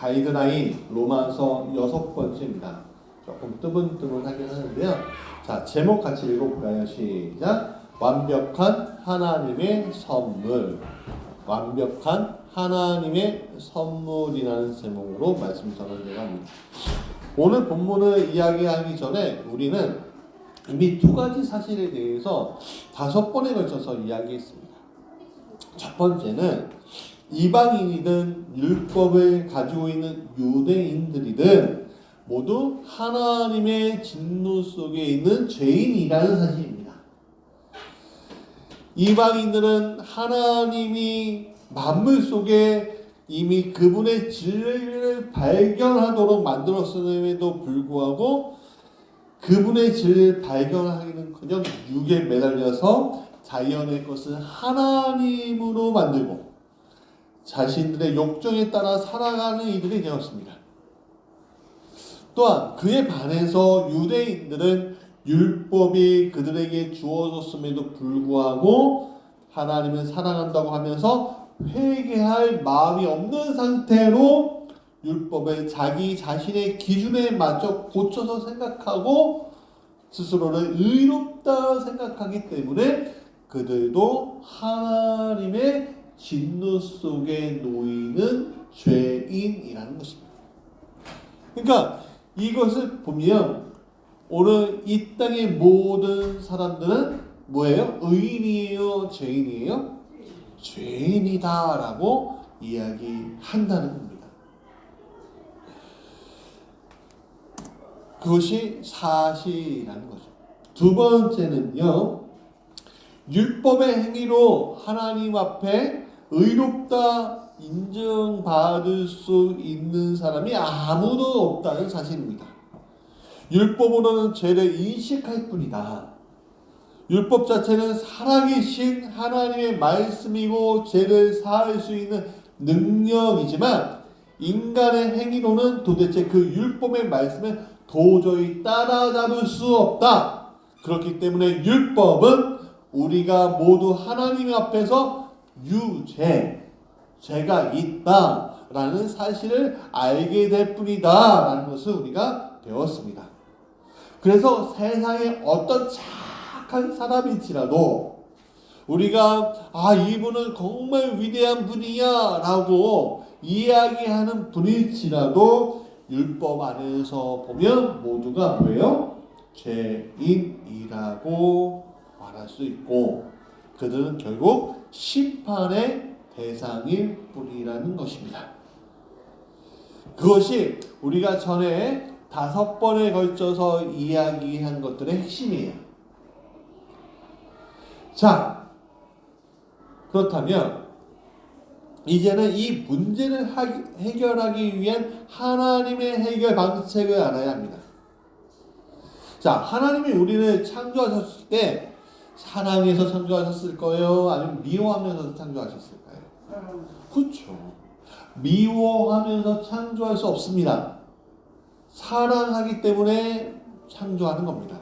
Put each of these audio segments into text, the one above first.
가이드라인 로마서 6번째입니다. 조금 뜨문뜨문하긴 하는데요. 자, 제목 같이 읽어볼까요? 시작. 완벽한 하나님의 선물. 완벽한 하나님의 선물이라는 제목으로 말씀 전하려고 합니다. 오늘 본문을 이야기하기 전에 우리는 이미 두 가지 사실에 대해서 5번에 걸쳐서 이야기했습니다. 첫 번째는 이방인이든 율법을 가지고 있는 유대인들이든 모두 하나님의 진노 속에 있는 죄인이라는 사실입니다. 이방인들은 하나님이 만물 속에 이미 그분의 진리를 발견하도록 만들었음에도 불구하고 그분의 진리를 발견하기는커녕 육에 매달려서 자연의 것을 하나님으로 만들고 자신들의 욕정에 따라 살아가는 이들이 되었습니다. 또한 그에 반해서 유대인들은 율법이 그들에게 주어졌음에도 불구하고 하나님을 사랑한다고 하면서 회개할 마음이 없는 상태로 율법을 자기 자신의 기준에 맞춰 고쳐서 생각하고 스스로를 의롭다 생각하기 때문에 그들도 하나님의 진노 속에 놓이는 죄인이라는 것입니다. 그러니까 이것을 보면 오늘 이 땅의 모든 사람들은 뭐예요? 의인이에요? 죄인이에요? 죄인이다라고 이야기한다는 겁니다. 그것이 사실이라는 거죠. 두 번째는요, 율법의 행위로 하나님 앞에 의롭다 인정받을 수 있는 사람이 아무도 없다는 사실입니다. 율법으로는 죄를 인식할 뿐이다. 율법 자체는 살아계신 하나님의 말씀이고 죄를 사할 수 있는 능력이지만 인간의 행위로는 도대체 그 율법의 말씀을 도저히 따라잡을 수 없다. 그렇기 때문에 율법은 우리가 모두 하나님 앞에서 죄가 있다라는 사실을 알게 될 뿐이다 라는 것을 우리가 배웠습니다. 그래서 세상에 어떤 착한 사람일지라도 우리가 이분은 정말 위대한 분이야 라고 이야기하는 분일지라도 율법 안에서 보면 모두가 뭐예요? 죄인이라고 말할 수 있고 그들은 결국 심판의 대상일 뿐이라는 것입니다. 그것이 우리가 전에 5번에 걸쳐서 이야기한 것들의 핵심이에요. 자, 그렇다면 이제는 이 문제를 해결하기 위한 하나님의 해결 방책을 알아야 합니다. 자, 하나님이 우리를 창조하셨을 때 사랑해서 창조하셨을 거예요? 아니면 미워하면서 창조하셨을까요? 그렇죠. 미워하면서 창조할 수 없습니다. 사랑하기 때문에 창조하는 겁니다.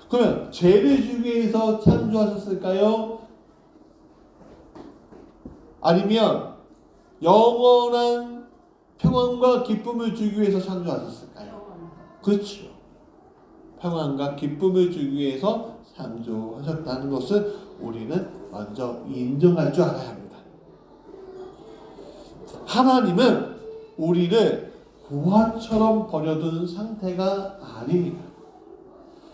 그러면 죄를 주기 위해서 창조하셨을까요? 아니면 영원한 평안과 기쁨을 주기 위해서 창조하셨을까요? 그렇죠. 평안과 기쁨을 주기 위해서 창조하셨다는 것을 우리는 먼저 인정할 줄 알아야 합니다. 하나님은 우리를 고아처럼 버려둔 상태가 아닙니다.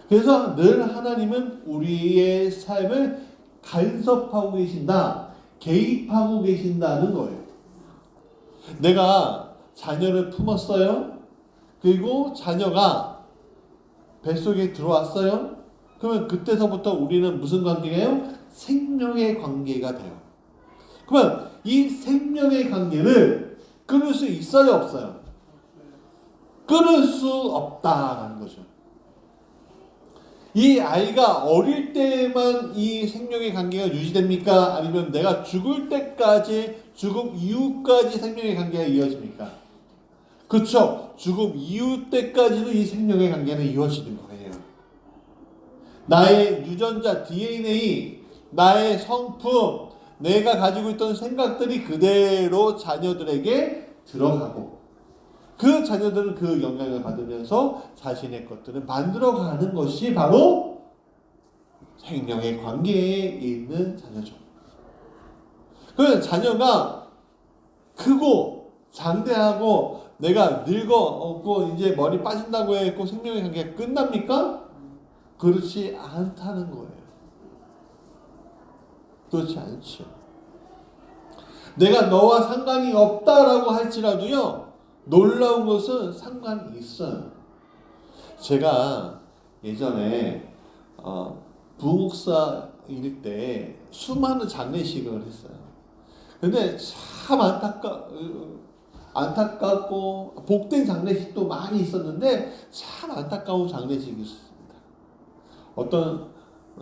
그래서 늘 하나님은 우리의 삶을 간섭하고 계신다, 개입하고 계신다는 거예요. 내가 자녀를 품었어요. 그리고 자녀가 뱃속에 들어왔어요. 그러면 그때서부터 우리는 무슨 관계예요? 생명의 관계가 돼요. 그러면 이 생명의 관계를 끊을 수 있어요, 없어요? 끊을 수 없다라는 거죠. 이 아이가 어릴 때만 이 생명의 관계가 유지됩니까? 아니면 내가 죽을 때까지, 죽음 이후까지 생명의 관계가 이어집니까? 그렇죠. 죽음 이후 때까지도 이 생명의 관계는 이어지는 거예요. 나의 유전자 DNA, 나의 성품, 내가 가지고 있던 생각들이 그대로 자녀들에게 들어가고 그 자녀들은 그 영향을 받으면서 자신의 것들을 만들어가는 것이 바로 생명의 관계에 있는 자녀죠. 그래서 자녀가 크고 장대하고 내가 늙고 이제 머리 빠진다고 해서 생명의 관계가 끝납니까? 그렇지 않다는 거예요. 그렇지 않죠. 내가 너와 상관이 없다라고 할지라도요, 놀라운 것은 상관이 있어요. 제가 예전에 부목사일 때 수많은 장례식을 했어요. 근데 참 안타깝고 복된 장례식도 많이 있었는데 참 안타까운 장례식이 있었습니다. 어떤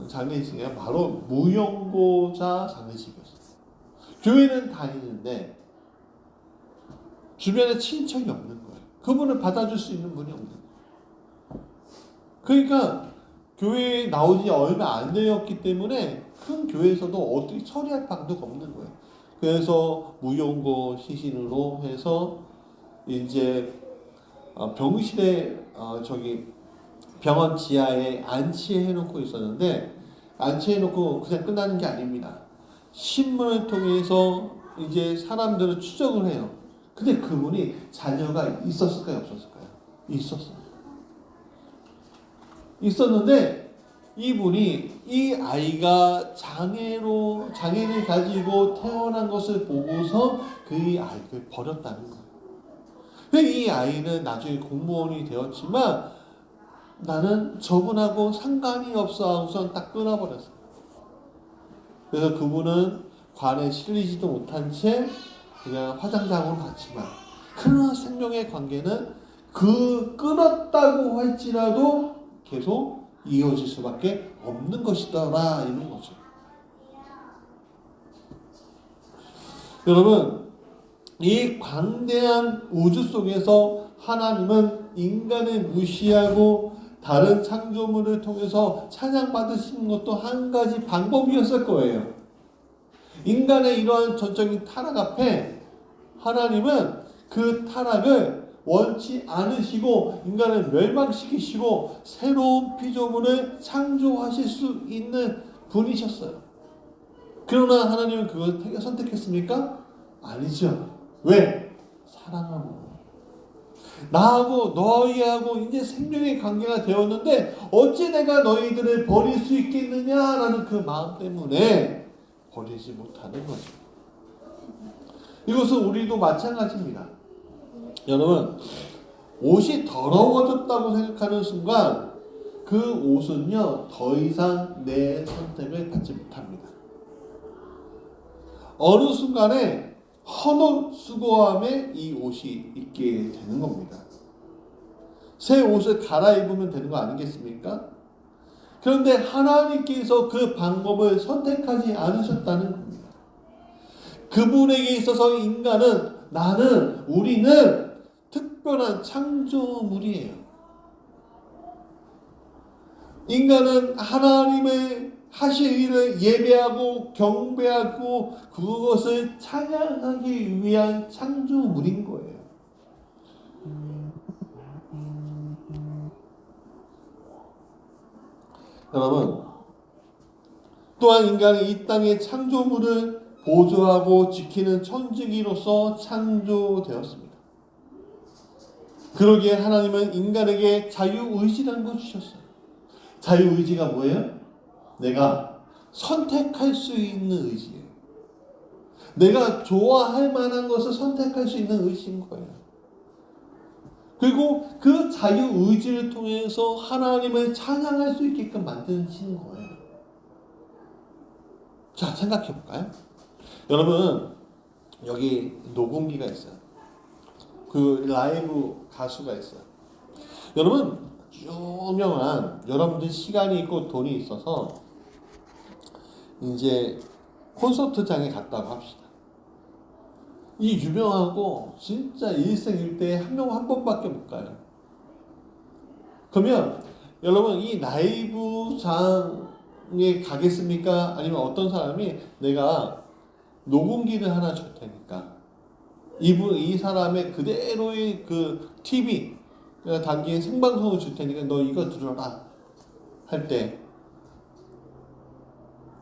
장례식이냐 바로 무용고자 장례식이었어요. 교회는 다니는데 주변에 친척이 없는 거예요. 그분을 받아줄 수 있는 분이 없는 거예요. 그러니까 교회에 나오지 얼마 안 되었기 때문에 큰 교회에서도 어떻게 처리할 방도가 없는 거예요. 그래서 무용고 시신으로 해서 이제 병실에 병원 지하에 안치해 놓고 있었는데 안치해 놓고 그냥 끝나는 게 아닙니다. 신문을 통해서 이제 사람들을 추적을 해요. 근데 그분이 자녀가 있었을까요, 없었을까요? 있었어요. 있었는데 이분이 이 아이가 장애를 가지고 태어난 것을 보고서 그 아이를 버렸다는 거예요. 이 아이는 나중에 공무원이 되었지만 나는 저분하고 상관이 없어 하고선 딱 끊어버렸어요. 그래서 그분은 관에 실리지도 못한 채 그냥 화장장으로 갔지만 그러나 생명의 관계는 그 끊었다고 할지라도 계속 이어질 수밖에 없는 것이더라 이런 거죠. 여러분, 이 광대한 우주 속에서 하나님은 인간을 무시하고 다른 창조물을 통해서 찬양받으시는 것도 한 가지 방법이었을 거예요. 인간의 이러한 전적인 타락 앞에 하나님은 그 타락을 원치 않으시고 인간을 멸망시키시고 새로운 피조물을 창조하실 수 있는 분이셨어요. 그러나 하나님은 그걸 선택했습니까? 아니죠. 왜? 사랑하고 나하고 너희하고 이제 생명의 관계가 되었는데 어찌 내가 너희들을 버릴 수 있겠느냐라는 그 마음 때문에 버리지 못하는 거죠. 이것은 우리도 마찬가지입니다. 여러분, 옷이 더러워졌다고 생각하는 순간 그 옷은요 더 이상 내 선택을 받지 못합니다. 어느 순간에 헌옷 수고함에 이 옷이 있게 되는 겁니다. 새 옷을 갈아입으면 되는 거 아니겠습니까? 그런데 하나님께서 그 방법을 선택하지 않으셨다는 겁니다. 그분에게 있어서 우리는 특별한 창조물이에요. 인간은 하나님의 하실 일을 예배하고 경배하고 그것을 찬양하기 위한 창조물인 거예요. 여러분, 또한 인간이 이 땅의 창조물을 보조하고 지키는 천지기로서 창조되었습니다. 그러기에 하나님은 인간에게 자유의지라는 걸 주셨어요. 자유의지가 뭐예요? 내가 선택할 수 있는 의지예요. 내가 좋아할 만한 것을 선택할 수 있는 의지인 거예요. 그리고 그 자유의지를 통해서 하나님을 찬양할 수 있게끔 만드신 거예요. 자, 생각해 볼까요? 여러분, 여기 녹음기가 있어요. 그 라이브 가수가 있어요. 여러분, 유명한, 여러분들 시간이 있고 돈이 있어서 이제 콘서트장에 갔다고 합시다. 이 유명하고 진짜 일생일대에 한 번밖에 못 가요. 그러면 여러분 이 라이브장에 가겠습니까? 아니면 어떤 사람이 내가 녹음기를 하나 줄 테니까 이 사람의 그대로의 그 TV 담긴 생방송을 줄 테니까 너 이거 들어라 할 때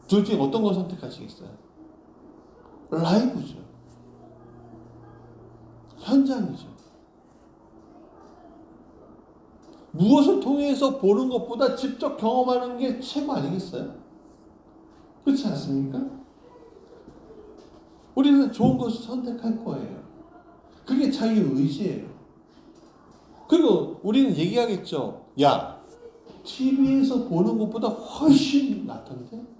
둘 중에 어떤 걸 선택하시겠어요? 라이브죠. 현장이죠. 무엇을 통해서 보는 것보다 직접 경험하는 게 최고 아니겠어요? 그렇지 않습니까? 우리는 좋은 것을 선택할 거예요. 그게 자유의지예요. 그리고 우리는 얘기하겠죠. 야, TV에서 보는 것보다 훨씬 낫던데?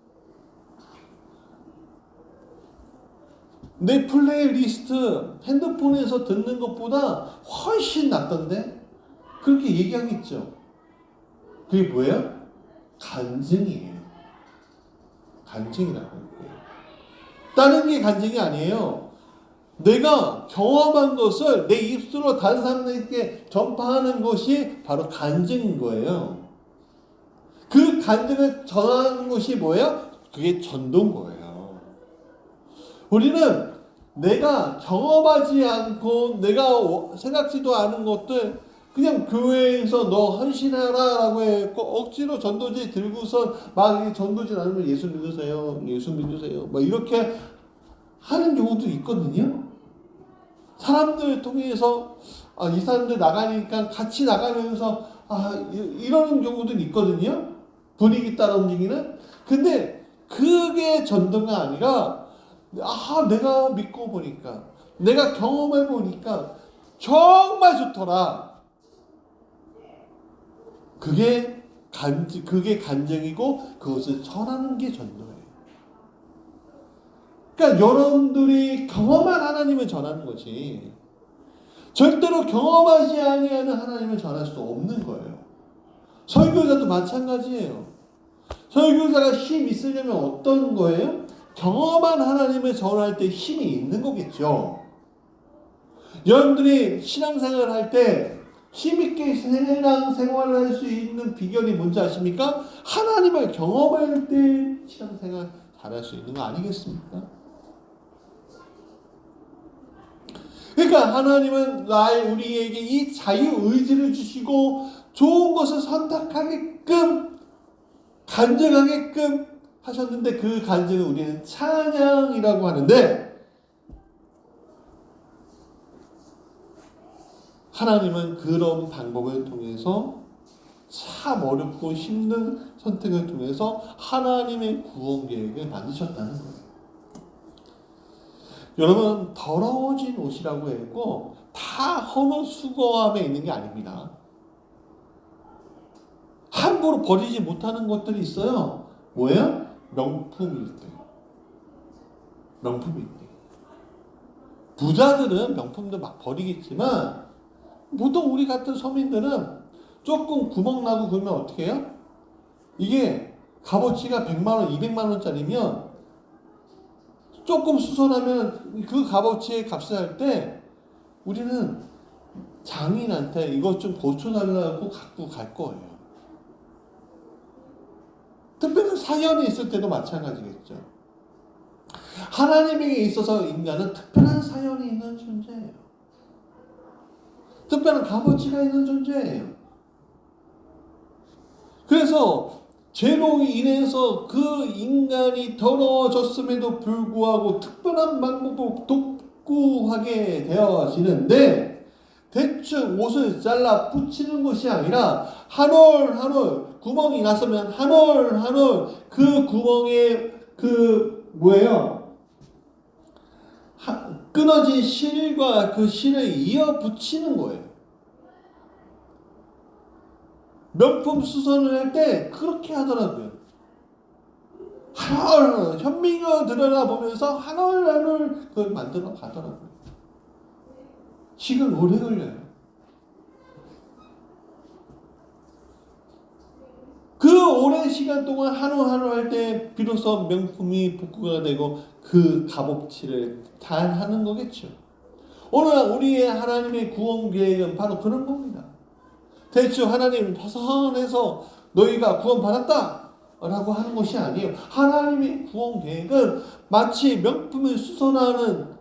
내 플레이리스트 핸드폰에서 듣는 것보다 훨씬 낫던데? 그렇게 얘기하겠죠. 그게 뭐예요? 간증이에요. 간증이라고 해요. 다른 게 간증이 아니에요. 내가 경험한 것을 내 입술로 다른 사람들에게 전파하는 것이 바로 간증인 거예요. 그 간증을 전하는 것이 뭐예요? 그게 전도인 거예요. 우리는 내가 경험하지 않고 내가 생각지도 않은 것들 그냥 교회에서 너 헌신하라 라고 했고 억지로 전도지 들고서 막 전도지 나누면 예수 믿으세요. 예수 믿으세요. 막 이렇게 하는 경우도 있거든요. 사람들 통해서 이 사람들 나가니까 같이 나가면서 이러는 경우도 있거든요. 분위기 따라 움직이는. 근데 그게 전도가 아니라 내가 믿고 보니까 내가 경험해 보니까 정말 좋더라. 그게 간증이고 그것을 전하는 게 전도예요. 그러니까 여러분들이 경험한 하나님을 전하는 거지. 절대로 경험하지 아니하는 하나님을 전할 수 없는 거예요. 설교자도 마찬가지예요. 설교자가 힘 있으려면 어떤 거예요? 경험한 하나님을 전할 때 힘이 있는 거겠죠. 여러분들이 신앙생활을 할 때 힘있게 신앙생활을 할 수 있는 비결이 뭔지 아십니까? 하나님을 경험할 때 신앙생활 잘할 수 있는 거 아니겠습니까? 그러니까 하나님은 우리에게 이 자유의지를 주시고 좋은 것을 선택하게끔 간증하게끔 하셨는데 그 간증을 우리는 찬양이라고 하는데 하나님은 그런 방법을 통해서 참 어렵고 힘든 선택을 통해서 하나님의 구원 계획을 만드셨다는 거예요. 여러분 더러워진 옷이라고 했고 다 헌옷 수거함에 있는 게 아닙니다. 함부로 버리지 못하는 것들이 있어요. 뭐예요? 명품일 때. 명품일 때. 부자들은 명품도 막 버리겠지만 보통 우리 같은 서민들은 조금 구멍 나고 그러면 어떻게 해요? 이게 값어치가 100만 원, 200만 원짜리면 조금 수선하면 그 값어치의 값을 할 때 우리는 장인한테 이것 좀 고쳐달라고 갖고 갈 거예요. 특별한 사연이 있을 때도 마찬가지겠죠. 하나님에게 있어서 인간은 특별한 사연이 있는 존재예요. 특별한 값어치가 있는 존재예요. 그래서 죄로 인해서 그 인간이 더러워졌음에도 불구하고 특별한 방법으로 독구하게 되어지는데 대충 옷을 잘라 붙이는 것이 아니라 한 올 한 올 구멍이 났으면 한 올 한 올 그 구멍에 끊어진 실과 그 실을 이어 붙이는 거예요. 명품 수선을 할 때 그렇게 하더라고요. 한 올 현미가 들여다보면서 한 올 한 올 그걸 만들어 가더라고요. 시간 오래 걸려요. 그 오랜 시간 동안 한 올 한 올 할 때 비로소 명품이 복구가 되고 그 값어치를 잘 하는 거겠죠. 오늘 우리의 하나님의 구원 계획은 바로 그런 겁니다. 대충 하나님 선해서 너희가 구원 받았다 라고 하는 것이 아니에요. 하나님의 구원 계획은 마치 명품을 수선하는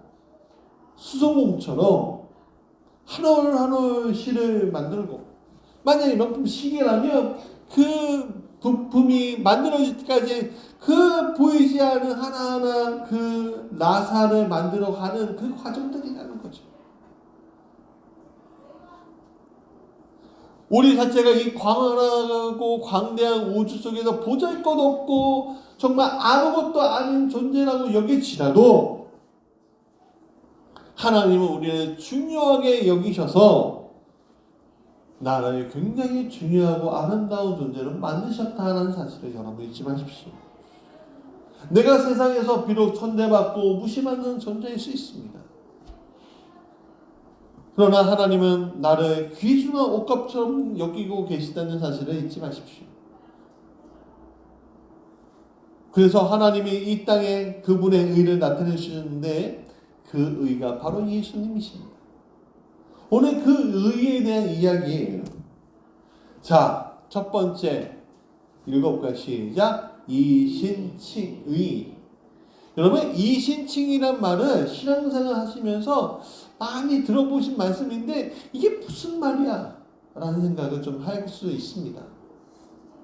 수성공처럼 한 올 한 올 실을 만들고, 만약에 명품 시계라면 그 부품이 만들어질 때까지 그 보이지 않는 하나하나 그 나사를 만들어가는 그 과정들이라는 거죠. 우리 자체가 이 광활하고 광대한 우주 속에서 보잘것없고 정말 아무것도 아닌 존재라고 여기지라도 하나님은 우리를 중요하게 여기셔서 나를 굉장히 중요하고 아름다운 존재로 만드셨다는 사실을 여러분 잊지 마십시오. 내가 세상에서 비록 천대받고 무시받는 존재일 수 있습니다. 그러나 하나님은 나를 귀중한 옷값처럼 여기고 계시다는 사실을 잊지 마십시오. 그래서 하나님이 이 땅에 그분의 의를 나타내 주셨는데 그 의가 바로 예수님이십니다. 오늘 그 의에 대한 이야기예요. 자, 첫 번째 읽어볼까요? 시작. 이신칭의. 여러분, 이신칭이란 말은 신앙생활 하시면서 많이 들어보신 말씀인데 이게 무슨 말이야? 라는 생각을 좀 할 수 있습니다.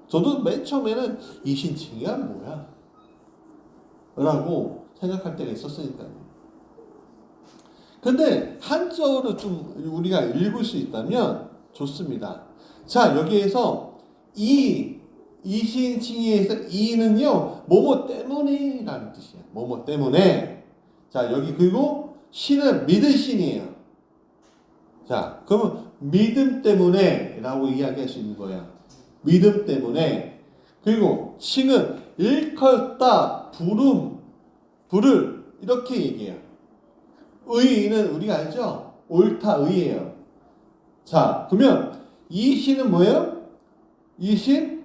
저도 맨 처음에는 이신칭이가 뭐야? 라고 생각할 때가 있었으니까요. 근데 한자어로 좀 우리가 읽을 수 있다면 좋습니다. 자, 여기에서 이신칭의에서 이는요, 뭐뭐 때문에 라는 뜻이에요. 뭐뭐 때문에. 자, 여기 그리고 신은 믿을 신이에요. 자, 그러면 믿음 때문에 라고 이야기할 수 있는 거예요. 믿음 때문에. 그리고 칭은 일컬다, 부를 이렇게 얘기해요. 의는 우리가 알죠? 옳다, 의예요. 자, 그러면 이 신은 뭐예요? 이 신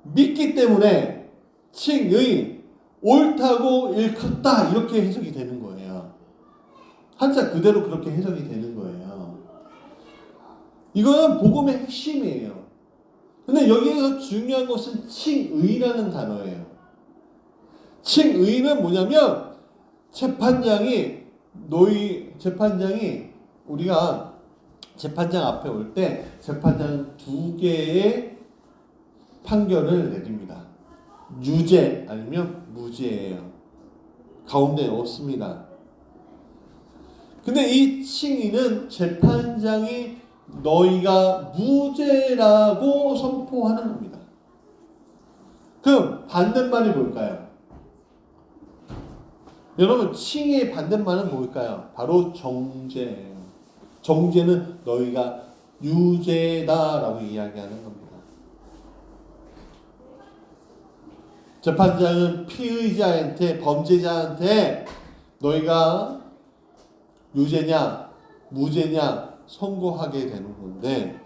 믿기 때문에 칭의 옳다고 일컫다 이렇게 해석이 되는 거예요. 한자 그대로 그렇게 해석이 되는 거예요. 이거는 복음의 핵심이에요. 근데 여기에서 중요한 것은 칭의라는 단어예요. 칭의는 뭐냐면 재판장이 우리가 재판장 앞에 올 때 재판장 두 개의 판결을 내립니다. 유죄 아니면 무죄예요. 가운데 없습니다. 근데 이 칭의는 재판장이 너희가 무죄라고 선포하는 겁니다. 그럼 반대말이 뭘까요? 여러분, 칭의의 반대말은 뭘까요? 바로 정죄예요. 정죄는 너희가 유죄다라고 이야기하는 겁니다. 재판장은 피의자한테, 범죄자한테 너희가 유죄냐 무죄냐 선고하게 되는 건데,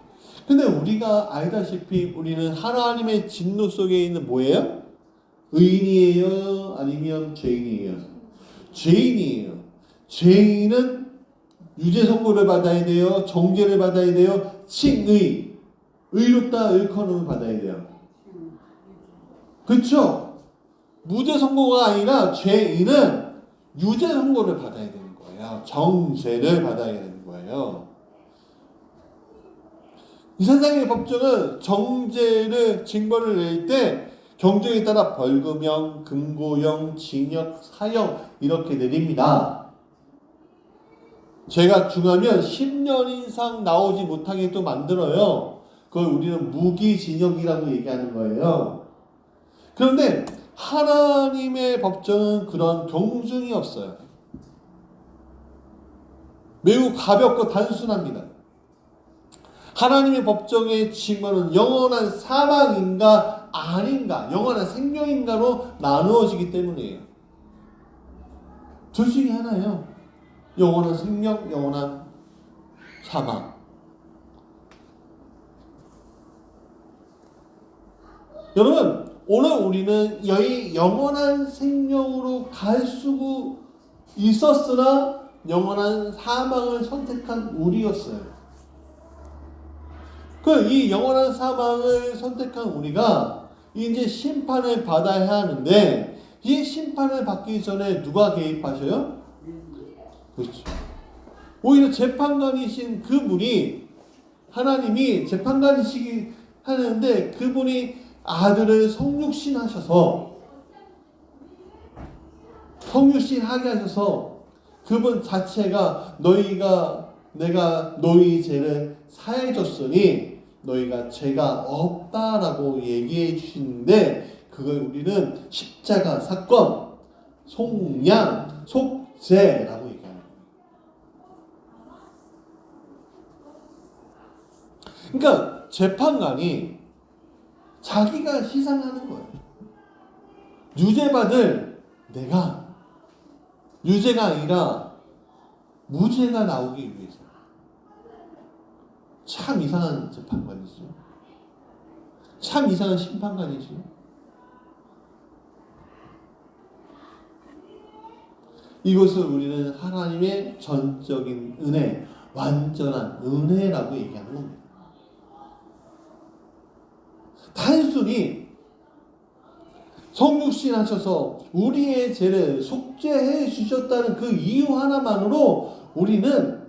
근데 우리가 알다시피 우리는 하나님의 진노 속에 있는 뭐예요? 의인이에요? 아니면 죄인이에요? 죄인이에요. 죄인은 유죄 선고를 받아야 돼요. 정죄를 받아야 돼요. 칭의, 의롭다 일컬음을 받아야 돼요. 그렇죠? 무죄 선고가 아니라 죄인은 유죄 선고를 받아야 되는 거예요. 정죄를 받아야 되는 거예요. 이 세상의 법정은 정죄를 징벌을 낼 때 경정에 따라 벌금형, 금고형, 징역, 사형 이렇게 내립니다. 죄가 중하면 10년 이상 나오지 못하게 또 만들어요. 그걸 우리는 무기징역이라고 얘기하는 거예요. 그런데 하나님의 법정은 그런 경중이 없어요. 매우 가볍고 단순합니다. 하나님의 법정의 징벌은 영원한 사망인가 아닌가, 영원한 생명인가로 나누어지기 때문이에요. 둘 중에 하나예요. 영원한 생명, 영원한 사망. 여러분, 오늘 우리는 여기 영원한 생명으로 갈 수 있었으나 영원한 사망을 선택한 우리였어요. 이 영원한 사망을 선택한 우리가 이제 심판을 받아야 하는데, 이 심판을 받기 전에 누가 개입하셔요? 그렇죠. 오히려 재판관이신 그분이 하나님이 재판관이시기 하는데 그분이 아들을 성육신 하게 하셔서 그분 자체가 내가 너희 죄를 사해 줬으니 너희가 죄가 없다라고 얘기해 주시는데 그걸 우리는 십자가 사건, 속량, 속죄라고 얘기하는 거예요. 그러니까 재판관이 자기가 희생하는 거예요. 유죄받을 내가 유죄가 아니라 무죄가 나오기 위해서. 참 이상한 재판관이죠. 참 이상한 심판관이죠. 이것을 우리는 하나님의 전적인 은혜, 완전한 은혜라고 얘기하는 겁니다. 단순히 성육신 하셔서 우리의 죄를 속죄해 주셨다는 그 이유 하나만으로 우리는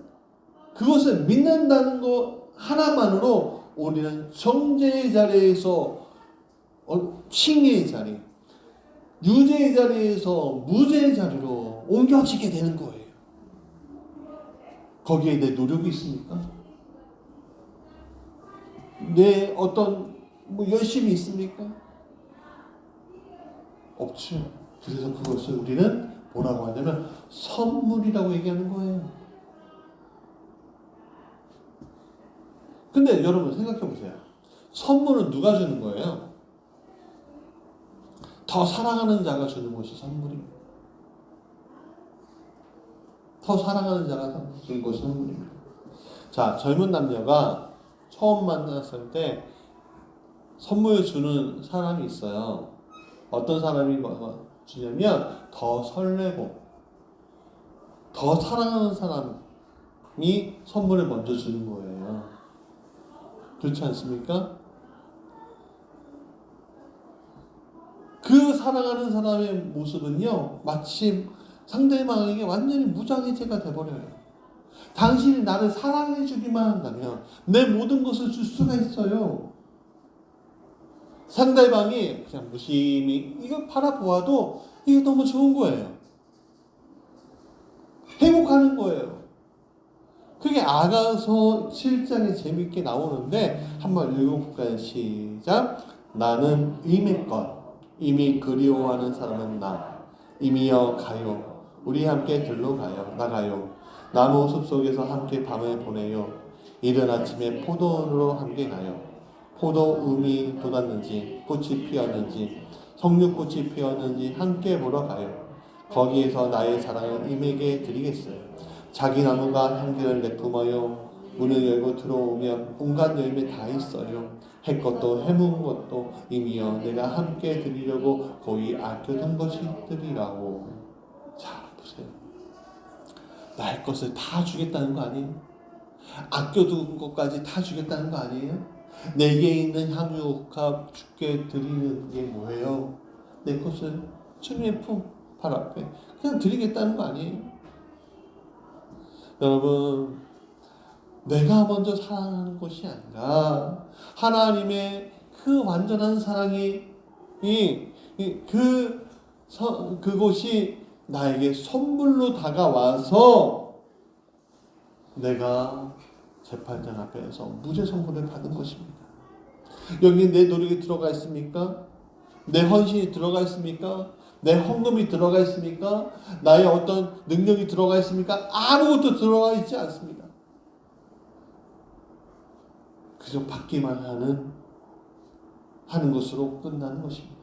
그것을 믿는다는 것 하나만으로 우리는 정죄의 자리에서 칭의의 자리, 유죄의 자리에서 무죄의 자리로 옮겨지게 되는 거예요. 거기에 내 노력이 있습니까? 내 어떤 열심이 있습니까? 없죠. 그래서 그것을 우리는 뭐라고 하냐면 선물이라고 얘기하는 거예요. 근데 여러분 생각해 보세요. 선물은 누가 주는 거예요? 더 사랑하는 자가 주는 것이 선물입니다. 더 사랑하는 자가 주는 것이 선물입니다. 자, 젊은 남녀가 처음 만났을 때 선물 주는 사람이 있어요. 어떤 사람이 주냐면 더 설레고 더 사랑하는 사람이 선물을 먼저 주는 거예요. 그렇지 않습니까? 그 사랑하는 사람의 모습은요, 마치 상대방에게 완전히 무장해제가 돼버려요. 당신이 나를 사랑해주기만 한다면 내 모든 것을 줄 수가 있어요. 상대방이 그냥 무심히 이걸 바라보아도 이게 너무 좋은 거예요. 행복하는 거예요. 그게 아가서 7장에 재밌게 나오는데 한번 읽어볼까요? 시작. 나는 이미 이미 그리워하는 사람은 나 이미여 가요. 우리 함께 들로 나가요. 나무 숲속에서 함께 밤을 보내요. 이른 아침에 포도원으로 함께 가요. 포도음이 돋았는지 꽃이 피었는지 석류꽃이 피었는지 함께 보러 가요. 거기에서 나의 사랑을 임에게 드리겠어요. 자기 나무가 향기를 내뿜어요. 문을 열고 들어오면 온갖 열매 다 있어요. 해 것도 해묵은 것도 이미여 내가 함께 드리려고 거의 아껴둔 것이들이라고. 자, 보세요. 나의 것을 다 주겠다는 거 아니에요? 아껴둔 것까지 다 주겠다는 거 아니에요? 내게 있는 향유옥합 주께 드리는 게 뭐예요? 내 것을 주님의 발 앞에 그냥 드리겠다는 거 아니에요? 여러분, 내가 먼저 사랑하는 것이 아니라 하나님의 그 완전한 사랑이 그것이 나에게 선물로 다가와서 내가 재판장 앞에서 무죄 선고를 받은 것입니다. 여기 내 노력이 들어가 있습니까? 내 헌신이 들어가 있습니까? 내 헌금이 들어가 있습니까? 나의 어떤 능력이 들어가 있습니까? 아무것도 들어가 있지 않습니다. 그저 받기만 하는 것으로 끝나는 것입니다.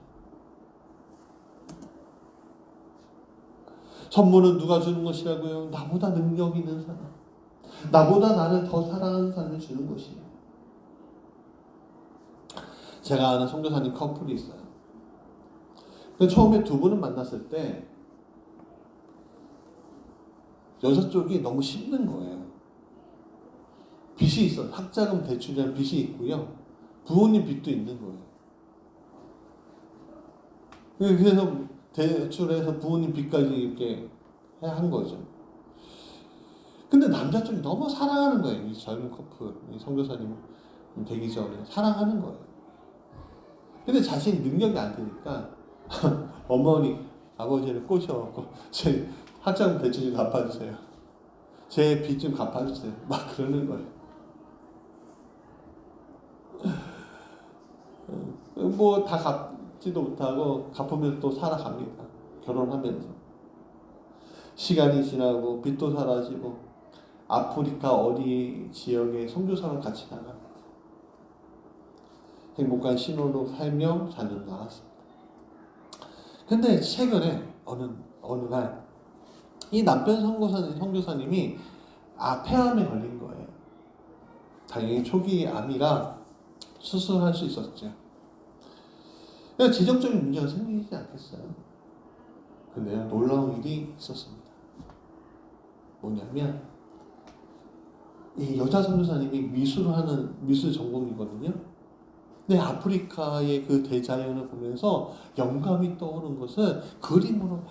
선물은 누가 주는 것이라고요? 나보다 능력 있는 사람, 나보다 나를 더 사랑하는 사람이 주는 것이에요. 제가 아는 선교사님 커플이 있어요. 근데 처음에 두 분을 만났을 때 여자 쪽이 너무 힘든 거예요. 빚이 있어. 학자금 대출이라는 빚이 있고요. 부모님 빚도 있는 거예요. 그래서 대출해서 부모님 빚까지 이렇게 한 거죠. 근데 남자 쪽이 너무 사랑하는 거예요. 이 젊은 커플, 이 선교사님 되기 전에 사랑하는 거예요. 근데 자신이 능력이 안 되니까 어머니, 아버지를 꼬셔갖고 제 학자금 대출 좀 갚아주세요. 제 빚 좀 갚아주세요. 막 그러는 거예요. 뭐 다 갚지도 못하고 갚으면 또 살아갑니다. 결혼하면서. 시간이 지나고 빚도 사라지고 아프리카 어디 지역에 선교사랑 같이 나갑니다. 행복한 신혼으로 살며 자녀도 낳았습니다. 근데 최근에 어느 날 이 남편 선교사님이 폐암에 걸린 거예요. 당연히 초기 암이라 수술할 수 있었죠. 그러니까 재정적인 문제가 생기지 않겠어요. 근데 놀라운 일이 있었습니다. 뭐냐면 이 여자 선교사님이 미술 전공이거든요. 근데 아프리카의 그 대자연을 보면서 영감이 떠오른 것을 그림으로 막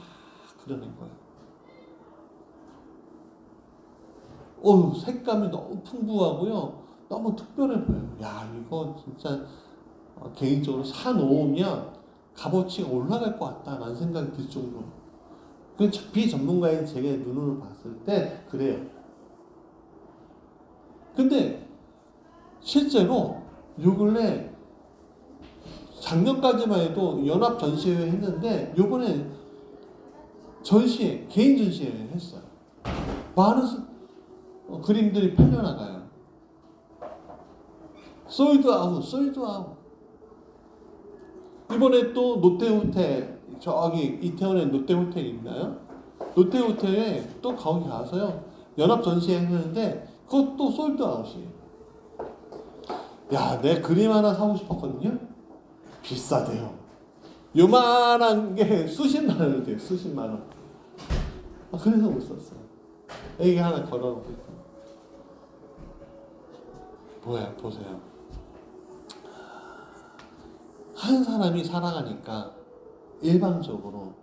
그려낸 거예요. 색감이 너무 풍부하고요. 너무 특별해 보여요. 야, 이거 진짜 개인적으로 사놓으면 값어치가 올라갈 것 같다라는 생각이 들 정도로. 비전문가인 제게 눈으로 봤을 때 그래요. 근데 실제로 요 근래 작년까지만 해도 연합 전시회 했는데 요번에 개인 전시회 했어요. 많은 그림들이 팔려나가요. 솔드아웃. 이번에 또 롯데호텔, 저기 이태원에 롯데호텔 있나요? 롯데호텔에 또 거기 가서요. 연합 전시회 했는데 그것도 솔드아웃이에요. 야, 내 그림 하나 사고 싶었거든요. 비싸대요. 요만한 게 수십만 원이 돼요. 수십만 원. 그래서 못 샀어요. 애기 하나 걸어놓고 있고. 보세요. 한 사람이 살아가니까 일방적으로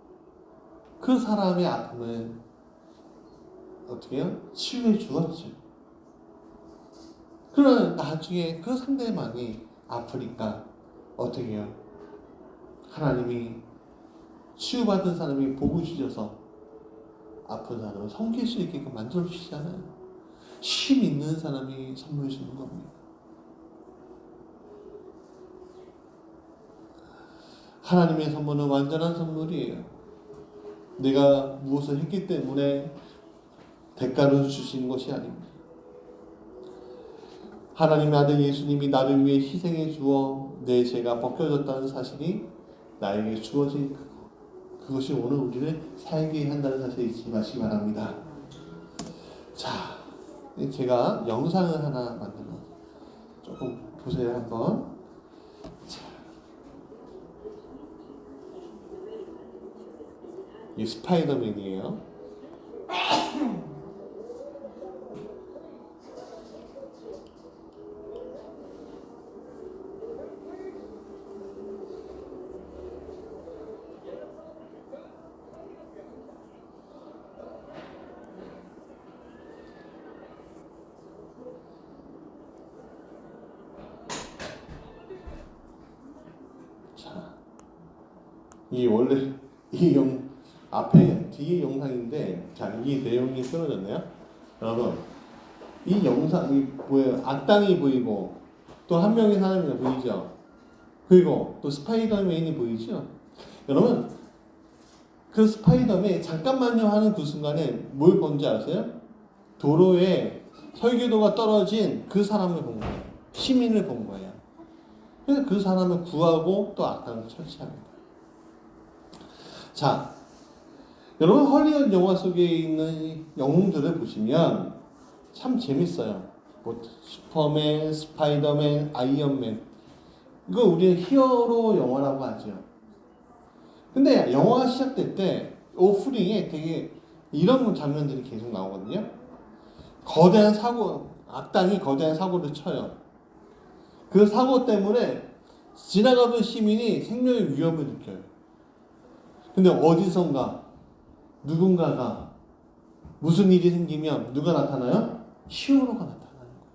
그 사람의 아픔을 어떻게 해요? 치유해 주었죠. 그러나 나중에 그 상대방이 아프니까 어떻게 해요? 하나님이 치유받은 사람이 복을 주셔서 아픈 사람을 섬길 수 있게끔 만들어 주시잖아요. 쉼 있는 사람이 선물 주는 겁니다. 하나님의 선물은 완전한 선물이에요. 내가 무엇을 했기 때문에 대가를 주신 것이 아닙니다. 하나님의 아들 예수님이 나를 위해 희생해 주어 내 죄가 벗겨졌다는 사실이 나에게 주어진 그것이 오늘 우리를 살게 한다는 사실을 잊지 마시기 바랍니다. 자, 제가 영상을 하나 만들어 조금 보세요 한번. 자, 이 스파이더맨이에요. 원래 뒤에 영상인데, 자, 이 내용이 쓰러졌네요. 여러분, 이 영상이 뭐예요? 악당이 보이고, 또 한 명의 사람이 보이죠? 그리고 또 스파이더맨이 보이죠? 여러분, 그 스파이더맨 잠깐만요 하는 그 순간에 뭘 본지 아세요? 도로에 설계도가 떨어진 그 사람을 본 거예요. 시민을 본 거예요. 그래서 그 사람을 구하고 또 악당을 처치합니다. 자, 여러분 헐리우드 영화 속에 있는 영웅들을 보시면 참 재밌어요. 뭐 슈퍼맨, 스파이더맨, 아이언맨, 이거 우리는 히어로 영화라고 하죠. 근데 영화가 시작될 때 오프닝에 되게 이런 장면들이 계속 나오거든요. 악당이 거대한 사고를 쳐요. 그 사고 때문에 지나가던 시민이 생명의 위협을 느껴요. 근데 어디선가 누군가가 무슨 일이 생기면 누가 나타나요? 히어로가 나타나는 거예요.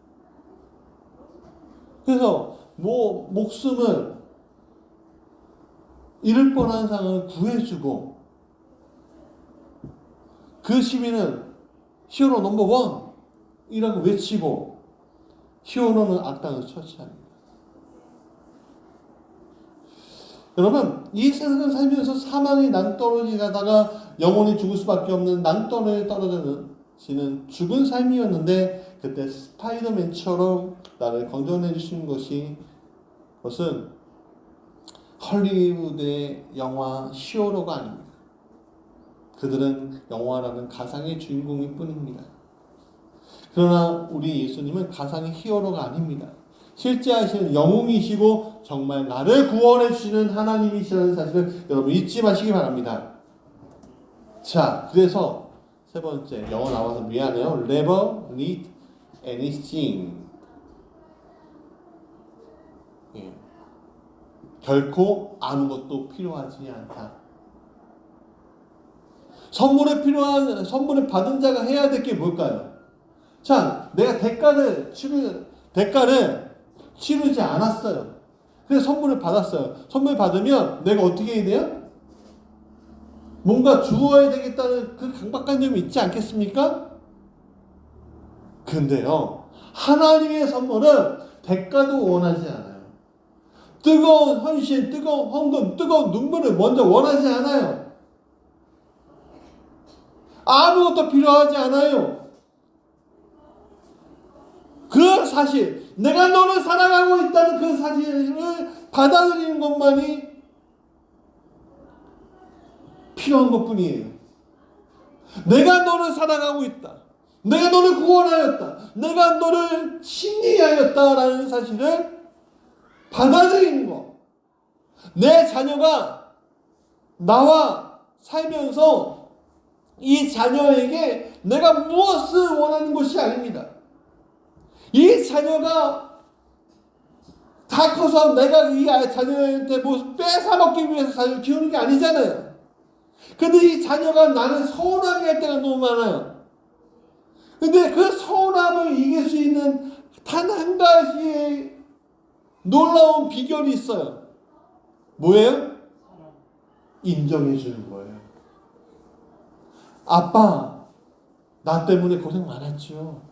그래서 목숨을 잃을 뻔한 상을 구해주고 그 시민은 히어로 넘버 원이라고 외치고 히어로는 악당을 처치합니다. 여러분, 이 세상을 살면서 사망의 낭떠러지 가다가 영원히 죽을 수밖에 없는 낭떠러지에 떨어지는 죽은 삶이었는데 그때 스파이더맨처럼 나를 건져내 주신 것은 헐리우드의 영화 히어로가 아닙니다. 그들은 영화라는 가상의 주인공일 뿐입니다. 그러나 우리 예수님은 가상의 히어로가 아닙니다. 실제 하시는 영웅이시고 정말 나를 구원해 주시는 하나님이시라는 사실을 여러분 잊지 마시기 바랍니다. 자, 그래서 세 번째, 영어 나와서 미안해요. Never need anything. 예. 결코 아무것도 필요하지 않다. 선물을 받은 자가 해야 될 게 뭘까요? 자, 내가 대가를 치르지 않았어요. 그래서 선물을 받았어요. 선물 받으면 내가 어떻게 해야 돼요? 뭔가 주어야 되겠다는 그 강박관념이 있지 않겠습니까? 근데요, 하나님의 선물은 대가도 원하지 않아요. 뜨거운 헌신, 뜨거운 헌금, 뜨거운 눈물을 먼저 원하지 않아요. 아무것도 필요하지 않아요. 그 사실, 내가 너를 사랑하고 있다는 그 사실을 받아들이는 것만이 필요한 것뿐이에요. 내가 너를 사랑하고 있다. 내가 너를 구원하였다. 내가 너를 승리하였다라는 사실을 받아들이는 것. 내 자녀가 나와 살면서 이 자녀에게 내가 무엇을 원하는 것이 아닙니다. 이 자녀가 다 커서 내가 이 자녀한테 뭐 뺏어먹기 위해서 자녀를 키우는 게 아니잖아요. 근데 이 자녀가 나를 서운하게 할 때가 너무 많아요. 근데 그 서운함을 이길 수 있는 단 한 가지의 놀라운 비결이 있어요. 뭐예요? 인정해 주는 거예요. 아빠, 나 때문에 고생 많았죠.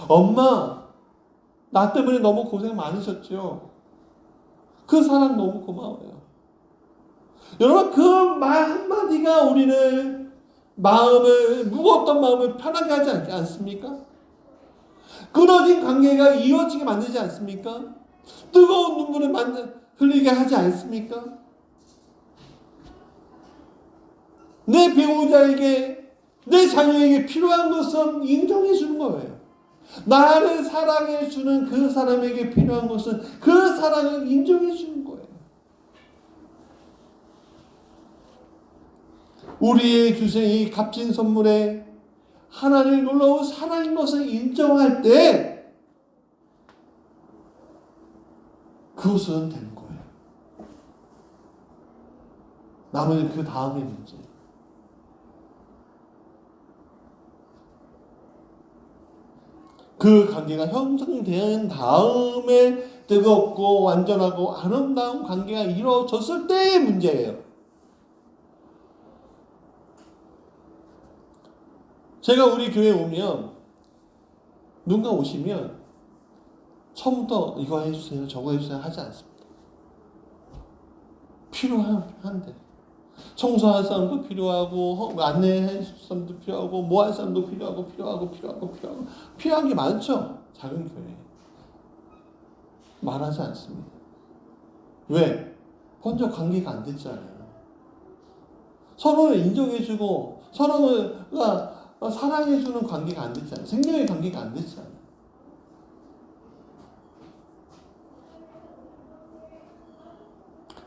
엄마, 나 때문에 너무 고생 많으셨죠. 그 사랑 너무 고마워요. 여러분, 그 말 한마디가 우리를 무거웠던 마음을 편하게 하지 않습니까? 끊어진 관계가 이어지게 만들지 않습니까? 뜨거운 눈물을 흘리게 하지 않습니까? 내 배우자에게, 내 자녀에게 필요한 것은 인정해 주는 거예요. 나를 사랑해 주는 그 사람에게 필요한 것은 그 사랑을 인정해 주는 거예요. 우리의 주신 이 값진 선물에 하나님의 놀라운 사랑인 것을 인정할 때 그것은 되는 거예요. 남은 그 다음의 문제. 그 관계가 형성된 다음에 뜨겁고 완전하고 아름다운 관계가 이루어졌을 때의 문제예요. 제가 우리 교회에 오면 누군가 오시면 처음부터 이거 해주세요 저거 해주세요 하지 않습니다. 필요한데 청소할 사람도 필요하고 안내할 사람도 필요하고 뭐 할 사람도 필요하고 필요한 게 많죠. 작은 교회 말하지 않습니다. 왜? 먼저 관계가 안 됐잖아요. 서로를 인정해주고 서로를 사랑해주는 관계가 안 됐잖아요. 생명의 관계가 안 됐잖아요.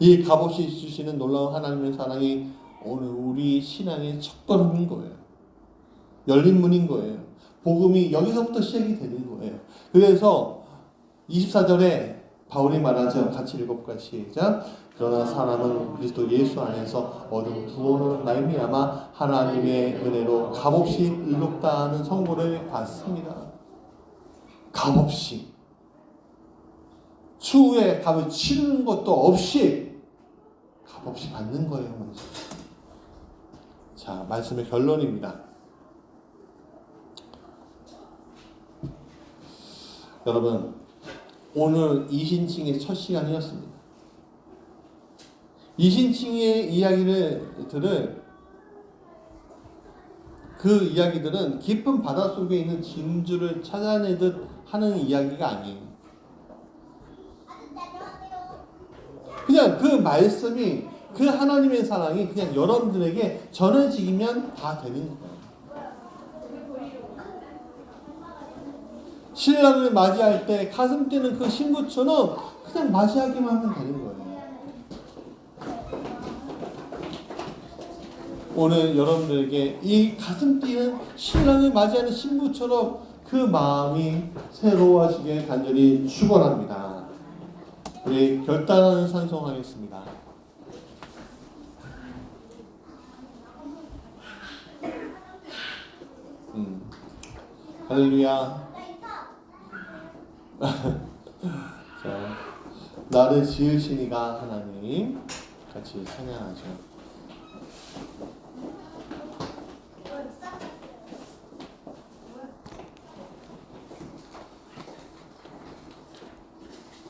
이 값없이 주시는 놀라운 하나님의 사랑이 오늘 우리 신앙의 첫걸음인 거예요. 열린 문인 거예요. 복음이 여기서부터 시작이 되는 거예요. 그래서 24절에 바울이 말하죠. 같이 읽어볼까요? 시작. 그러나 사람은 그리스도 예수 안에서 얻은 구원으로 말미암아 하나님의 은혜로 값없이 의롭다는 선고를 받습니다. 값없이. 추후에 값을 치르는 것도 없이 값없이 받는 거예요. 자, 말씀의 결론입니다. 여러분, 오늘 이신칭의 첫 시간이었습니다. 이신칭의 이야기를 들을 그 이야기들은 깊은 바다 속에 있는 진주를 찾아내듯 하는 이야기가 아니에요. 그냥 그 말씀이, 그 하나님의 사랑이 그냥 여러분들에게 전해지면 다 되는 거예요. 신랑을 맞이할 때 가슴 뛰는 그 신부처럼 그냥 맞이하기만 하면 되는 거예요. 오늘 여러분들에게 이 가슴 뛰는 신랑을 맞이하는 신부처럼 그 마음이 새로워지길 간절히 축원합니다. 우리 결단하는 찬송하겠습니다. 할렐루야. 자, 나를 지으시니가 하나님 같이 찬양하죠.